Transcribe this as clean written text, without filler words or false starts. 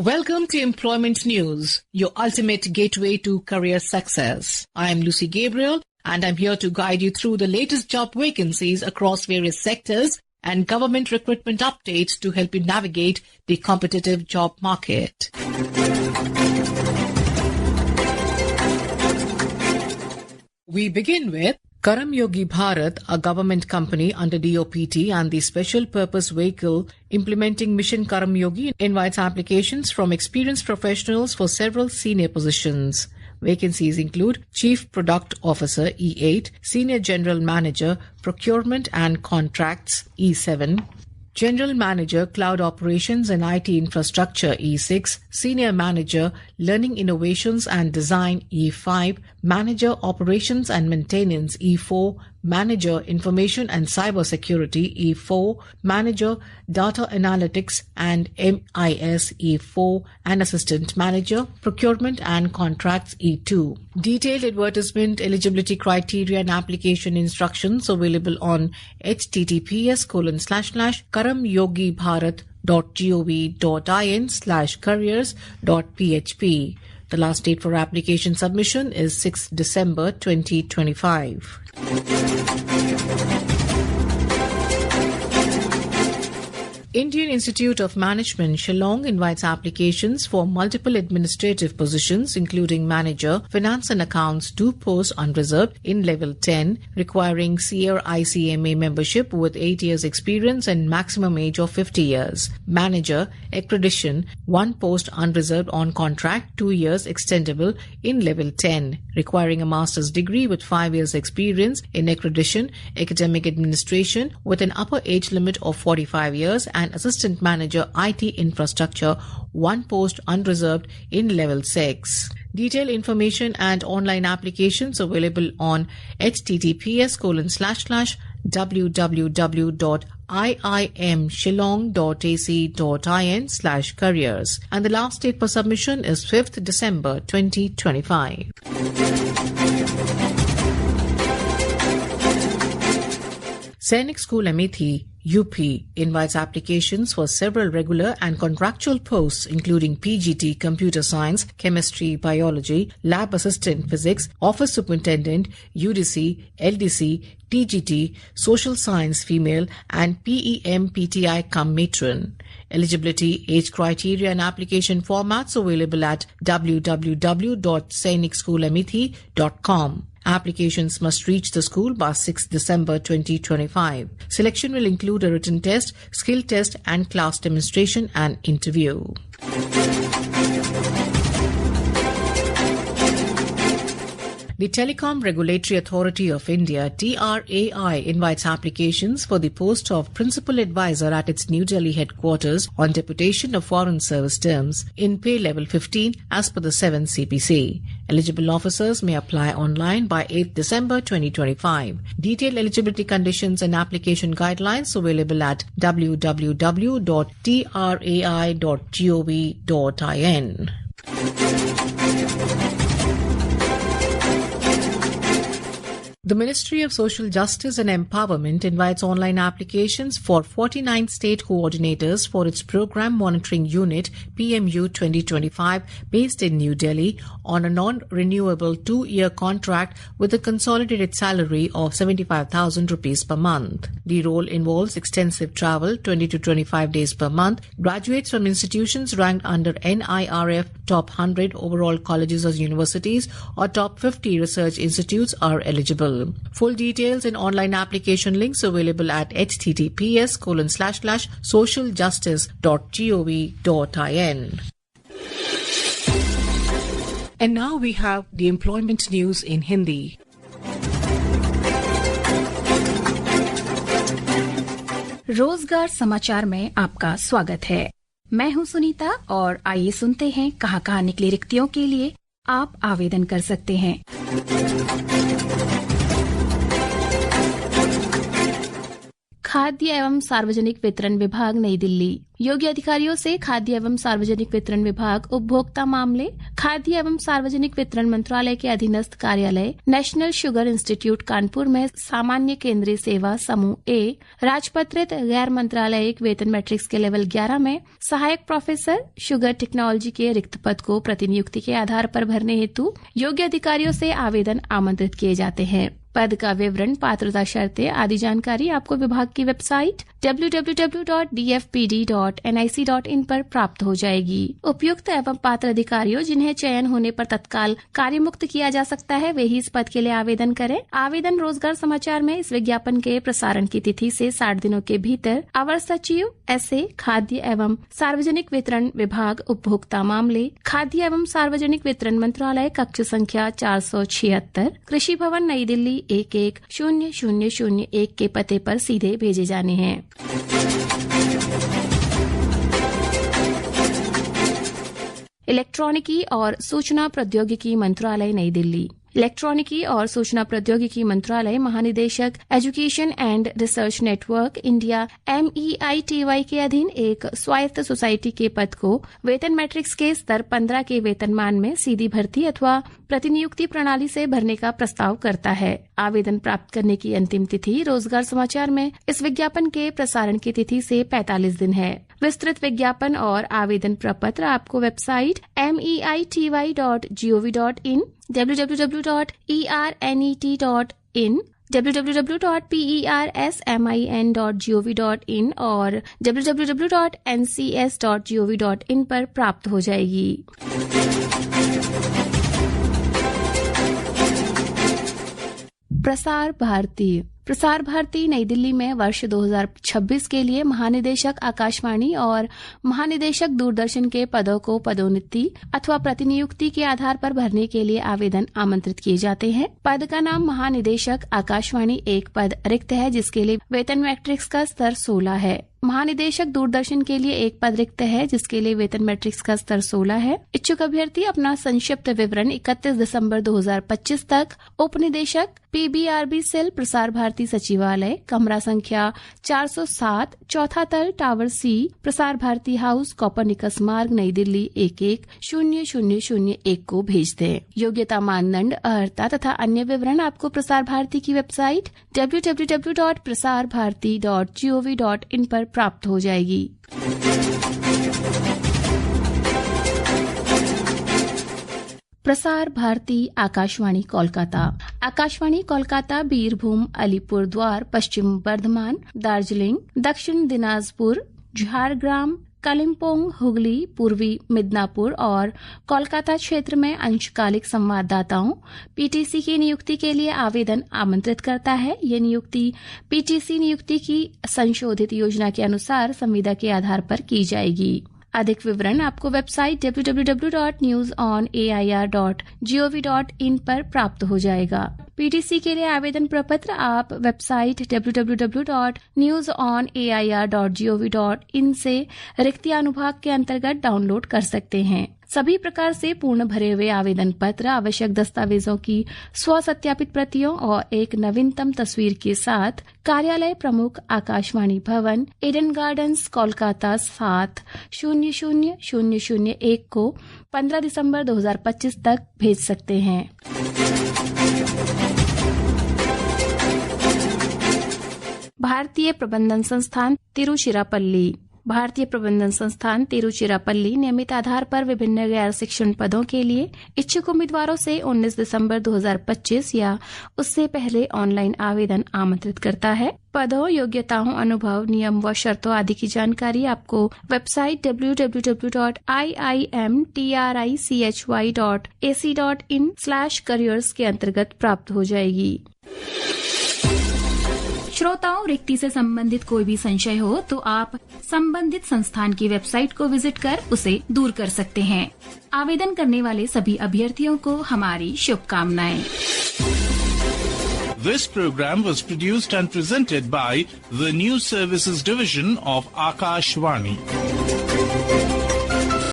Welcome to Employment News, your ultimate gateway to career success. I am Lucy Gabriel, and I'm here to guide you through the latest job vacancies across various sectors and government recruitment updates to help you navigate the competitive job market. We begin with Karam Yogi Bharat, a government company under DOPT and the Special Purpose Vehicle implementing Mission Karam Yogi, invites applications from experienced professionals for several senior positions. Vacancies include Chief Product Officer E8, Senior General Manager Procurement and Contracts E7, General Manager Cloud Operations and IT Infrastructure E6, Senior Manager Learning Innovations and Design E5, Manager Operations and Maintenance E4, Manager Information and Cybersecurity E4, Manager Data Analytics and MIS E4, and Assistant Manager Procurement and Contracts E2. Detailed advertisement, eligibility criteria and application instructions available on https://karamyogibharat.gov.in/careers.php. The last date for application submission is 6 December 2025. Indian Institute of Management, Shillong invites applications for multiple administrative positions including Manager, Finance and Accounts, 2 posts unreserved in Level 10, requiring CRICMA membership with 8 years experience and maximum age of 50 years. Manager, Accreditation, 1 post unreserved on contract, 2 years extendable in Level 10, requiring a master's degree with 5 years experience in Accreditation, Academic Administration with an upper age limit of 45 years and Assistant Manager IT Infrastructure, 1 post unreserved in Level 6. Detailed information and online applications available on https://www.iimshillong.ac.in/careers, and the last date for submission is 5th December 2025. Sainik School Amethi, UP, invites applications for several regular and contractual posts including PGT Computer Science, Chemistry, Biology, Lab Assistant Physics, Office Superintendent, UDC, LDC, TGT, Social Science Female, and PEM PTI cum Matron. Eligibility, age criteria and application formats available at www.sainikschoolamethi.com. Applications must reach the school by 6 December 2025. Selection will include a written test, skill test, and class demonstration and interview. The Telecom Regulatory Authority of India, TRAI, invites applications for the post of Principal Advisor at its New Delhi headquarters on deputation of foreign service terms in pay level 15 as per the 7th CPC. Eligible officers may apply online by 8th December 2025. Detailed eligibility conditions and application guidelines available at www.trai.gov.in. The Ministry of Social Justice and Empowerment invites online applications for 49 state coordinators for its Program Monitoring Unit PMU 2025 based in New Delhi on a non-renewable 2-year contract with a consolidated salary of 75,000 rupees per month. The role involves extensive travel, 20 to 25 days per month. Graduates from institutions ranked under NIRF top 100 overall colleges or universities or top 50 research institutes are eligible. Full details and online application links available at https://socialjustice.gov.in. And now we have the employment news in Hindi. रोजगार समाचार में आपका स्वागत है। मैं हूं सुनीता और आइए सुनते हैं कहां निकली रिक्तियों के लिए आप आवेदन कर सकते हैं। खाद्य एवं सार्वजनिक वितरण विभाग नई दिल्ली योग्य अधिकारियों से खाद्य एवं सार्वजनिक वितरण विभाग, उपभोक्ता मामले, खाद्य एवं सार्वजनिक वितरण मंत्रालय के अधीनस्थ कार्यालय, नेशनल शुगर इंस्टीट्यूट कानपुर में सामान्य केंद्रीय सेवा समूह ए, राजपत्रित गैर मंत्रालयिक वेतन मैट्रिक्स के लेवल 11 में सहायक प्रोफेसर शुगर टेक्नोलॉजी के रिक्त पद को प्रतिनियुक्ति के आधार पर भरने हेतु योग्य अधिकारियों से आवेदन आमंत्रित किए जाते हैं। पद का विवरण, पात्रता शर्तें आदि जानकारी आपको विभाग की वेबसाइट www.dfpd.nic.in पर प्राप्त हो जाएगी। उपयुक्त एवं पात्र अधिकारियों जिन्हें चयन होने पर तत्काल कार्य मुक्त किया जा सकता है, वे ही इस पद के लिए आवेदन करें। आवेदन रोजगार समाचार में इस विज्ञापन के प्रसारण की तिथि से 60 दिनों के भीतर अवर सचिव ऐसे खाद्य एवं सार्वजनिक वितरण विभाग, उपभोक्ता मामले, खाद्य एवं सार्वजनिक वितरण मंत्रालय, कक्ष संख्या 476, कृषि भवन, नई दिल्ली 110001 के पते पर सीधे भेजे जाने हैं। इलेक्ट्रॉनिकी और सूचना प्रौद्योगिकी मंत्रालय, नई दिल्ली। इलेक्ट्रॉनिकी और सूचना प्रौद्योगिकी मंत्रालय महानिदेशक education and research network India MEITY के अधीन एक स्वायत्त सोसाइटी के पद को वेतन मैट्रिक्स के स्तर 15 के वेतनमान में सीधी भर्ती अथवा प्रतिनियुक्ति प्रणाली से भरने का प्रस्ताव करता है। आवेदन प्राप्त करने की अंतिम तिथि रोजगार समाचार में इस विज्ञापन के प्रसारण की तिथि से 45 दिन है। विस्तृत विज्ञापन और आवेदन प्रपत्र आपको वेबसाइट meity.gov.in, www.ernet.in, www.persmin.gov.in और www.ncs.gov.in पर प्राप्त हो जाएगी। प्रसार भारती नई दिल्ली में वर्ष 2026 के लिए महानिदेशक आकाशवाणी और महानिदेशक दूरदर्शन के पदों को पदोन्नति अथवा प्रतिनियुक्ति के आधार पर भरने के लिए आवेदन आमंत्रित किए जाते हैं। पद का नाम महानिदेशक आकाशवाणी एक पद रिक्त है जिसके लिए वेतन मैट्रिक्स का स्तर 16 है। महानिदेशक दूरदर्शन के लिए एक पद रिक्त है जिसके लिए वेतन मैट्रिक्स का स्तर 16 है। इच्छुक अभ्यर्थी अपना संक्षिप्त विवरण 31 दिसंबर 2025 तक उपनिदेशक PBRB सेल, प्रसार भारती सचिवालय, कमरा संख्या 407, चौथा तल, tower C, Prasar Bharati house, Copernicus मार्ग, नई दिल्ली 110001 को भेज दें। योग्यता मानदंड, अर्हता तथा अन्य विवरण आपको प्रसार भारती की वेबसाइट www.prasarbharati.gov.in पर प्राप्त हो जाएगी। प्रसार भारती आकाशवाणी कोलकाता। आकाशवाणी कोलकाता बीरभूम, अलीपुरद्वार, पश्चिम बर्धमान, दार्जिलिंग, दक्षिण दिनाजपुर, झारग्राम, कालिम्पोंग, हुगली, पूर्वी मिदनापुर और कोलकाता क्षेत्र में अंशकालिक संवाददाताओं PTC की नियुक्ति के लिए आवेदन आमंत्रित करता है। ये नियुक्ति PTC नियुक्ति की संशोधित योजना के अनुसार संविदा के आधार पर की जाएगी। अधिक विवरण आपको वेबसाइट www.newsonair.gov.in पर प्राप्त हो जाएगा। PTC के लिए आवेदन प्रपत्र आप वेबसाइट www.newsonair.gov.in से रिक्तियानुभाग के अंतर्गत डाउनलोड कर सकते हैं। सभी प्रकार से पूर्ण भरे हुए आवेदन पत्र, आवश्यक दस्तावेजों की स्वसत्यापित प्रतियों और एक नवीनतम तस्वीर के साथ कार्यालय प्रमुख, आकाशवाणी भवन, ईडन गार्डन्स, कोलकाता 700001 को 15 दिसंबर 2025 तक भेज सकते हैं। भारतीय प्रबंधन संस्थान तिरुचिरापल्ली। भारतीय प्रबंधन संस्थान तिरुचिरापल्ली नियमित आधार पर विभिन्न गैर शिक्षण पदों के लिए इच्छुक उम्मीदवारों से 19 दिसंबर 2025 या उससे पहले ऑनलाइन आवेदन आमंत्रित करता है। पदों, योग्यताओं, अनुभव, नियम व शर्तों आदि की जानकारी आपको वेबसाइट www.iimtrichy.ac.in/careers के अंतर्गत प्राप्त हो जाएगी। श्रोताओं, रिक्ति से संबंधित कोई भी संशय हो तो आप संबंधित संस्थान की वेबसाइट को विजिट कर उसे दूर कर सकते हैं। आवेदन करने वाले सभी अभ्यर्थियों को हमारी शुभकामनाएं। This program was produced and presented by the News Services Division of Akashvani.